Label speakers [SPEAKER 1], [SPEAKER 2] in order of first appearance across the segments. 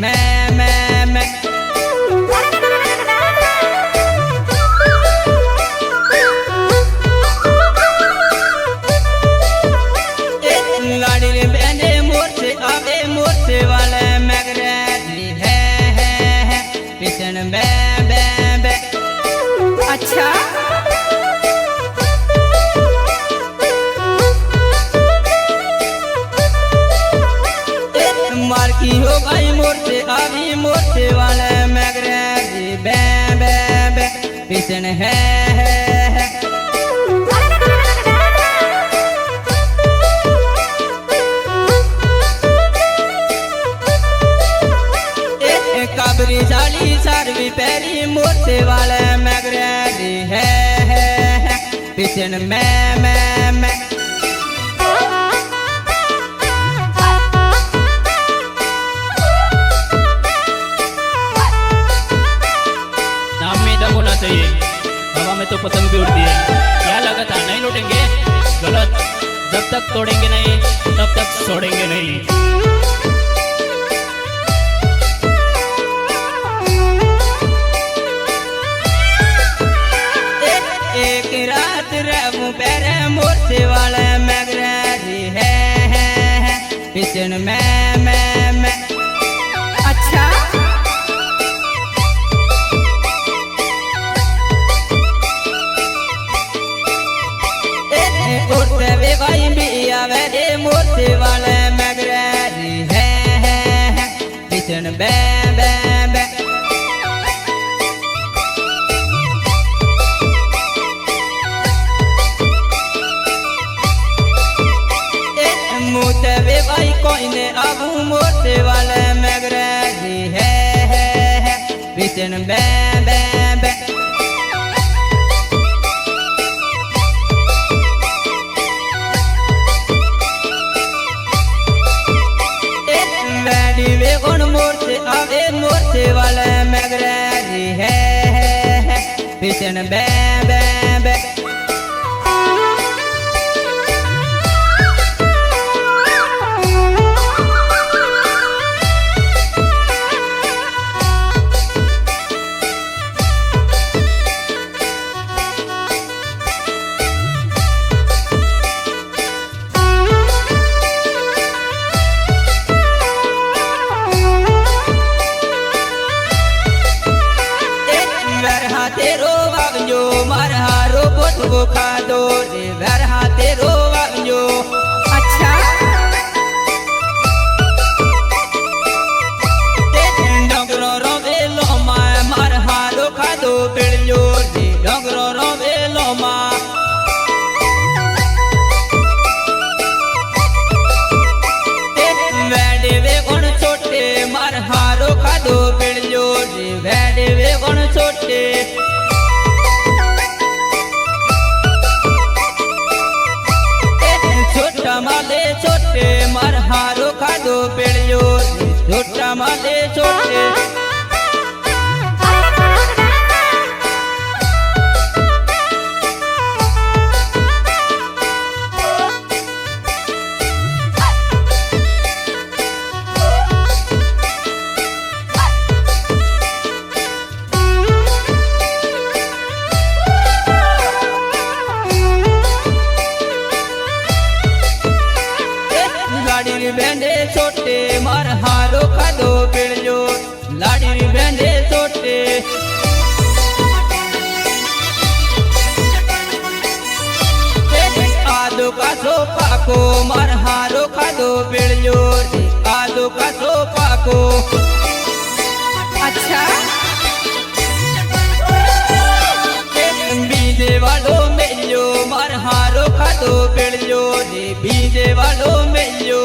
[SPEAKER 1] मैं लाड़ी रे बहने मोर से आवे मोर से वाले मैगरेली है पिछन बे
[SPEAKER 2] अच्छा
[SPEAKER 1] मार की हो भाई मोर से आवी मोर से वाले मैगरेली बे पिछन है काबरी साली सारवी पैरी मोरसे वाले मैगरेली है पिछन मैं
[SPEAKER 3] नाम में दम होना चाहिए, हवा में तो पतंग भी उड़ती है। क्या लगा था नहीं लौटेंगे? गलत, जब तक तोड़ेंगे नहीं तब तक छोड़ेंगे नहीं।
[SPEAKER 1] एक रात रहूं पैरे मोरसे वाले मैगरेली है पिछन मैं
[SPEAKER 2] अच्छा
[SPEAKER 1] उठते वे भाई भी आवे रे मोरसे वाले मैगरेली है पिछन बे मुझे वे भाई कोई ने आबू मोरसे वाले मैगरेली है पिछन बे वैडी वे कौन मोरसे आवे मोरसे वाले मैगरेली है पिछन बे तेरो वागजो मार हारो पोत वो खा दो रे घर तेरो वागजो
[SPEAKER 2] अच्छा
[SPEAKER 1] डोंगरो रोवे लो मार हारो खा दो पिड़जो रे डोंगरो रोवे लो वैडे वे कौन छोटे मार हारो खा दो पिड़जो रे वैडे वे कौन छोटे छोटा माले छोटे मार हारो खादो पेड़ियो छोटा माले छोटे लाड़ी बेंदे छोटे मार हारो खादो पिड़जो लाड़ी बेंदे छोटे आदो का सोपा को मार हारो खादो पिड़जो आदो का सोपा को
[SPEAKER 2] अच्छा
[SPEAKER 1] बीजे वालों मेलो मार हारो खादो पिड़जो बीजे वालों मेलो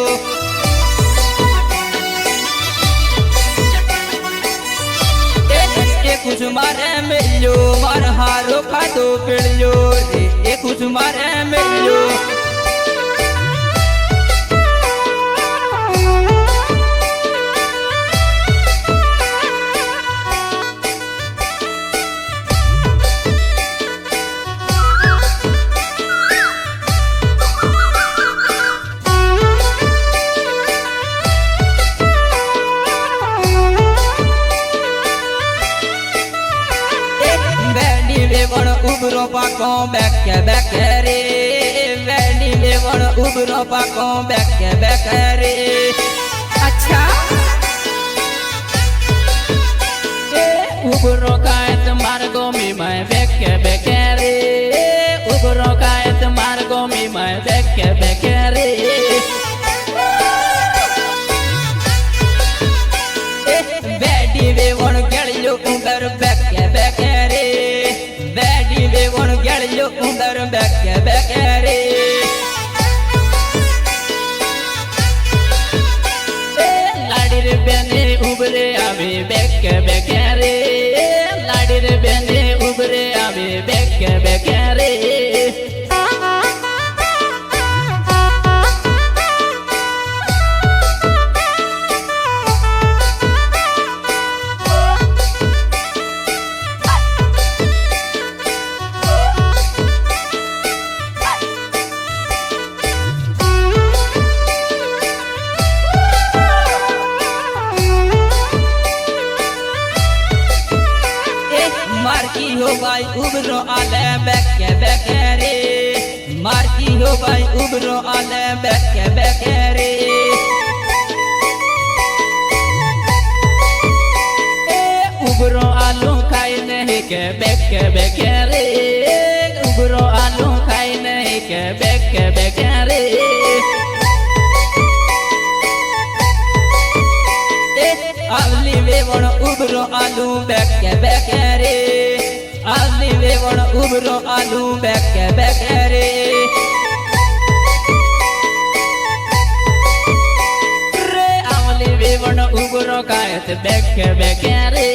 [SPEAKER 1] कुछ मारे मेलो मार हारो खादो पिड़जो कुछ मारे मेलो ઉબરો પાકો બેકે બેકે રે વેડી વેવણ ઉબરો પાકો બેકે બેકે રે
[SPEAKER 2] अच्छा
[SPEAKER 3] ઉબરો કાયત માર્ગો મી બેકે બેકે રે ઉબરો કાયત માર્ગો મી બેકે બેકે રે
[SPEAKER 1] વેડી વેવણ ગેળ્યો ઉંદર બેકે બેકે રે વેડી વેવણ ગેળ્યો ઉંદર બેકે બેકે રે
[SPEAKER 3] લાડી રે બેને ઉબરે આવે બેકે બેકે રે લાડી રે બેને ઉબરે આવે બેકે બેકે રે
[SPEAKER 1] मारकी हो भाई उबरो आले बेके बेके रे मारकी हो भाई उबरो आले बेके बेके रे
[SPEAKER 3] उबरो आलू खाई नहीं के बेके बेके रे उबरो आलू खाई नहीं के बेके बेके रे
[SPEAKER 1] आवली वेवण उबरो आलू बेके बेके रे आवली वेवण उबरो आलू बेके बेके रे
[SPEAKER 3] रे आवली वेवण उबरो कायत बेके बेके रे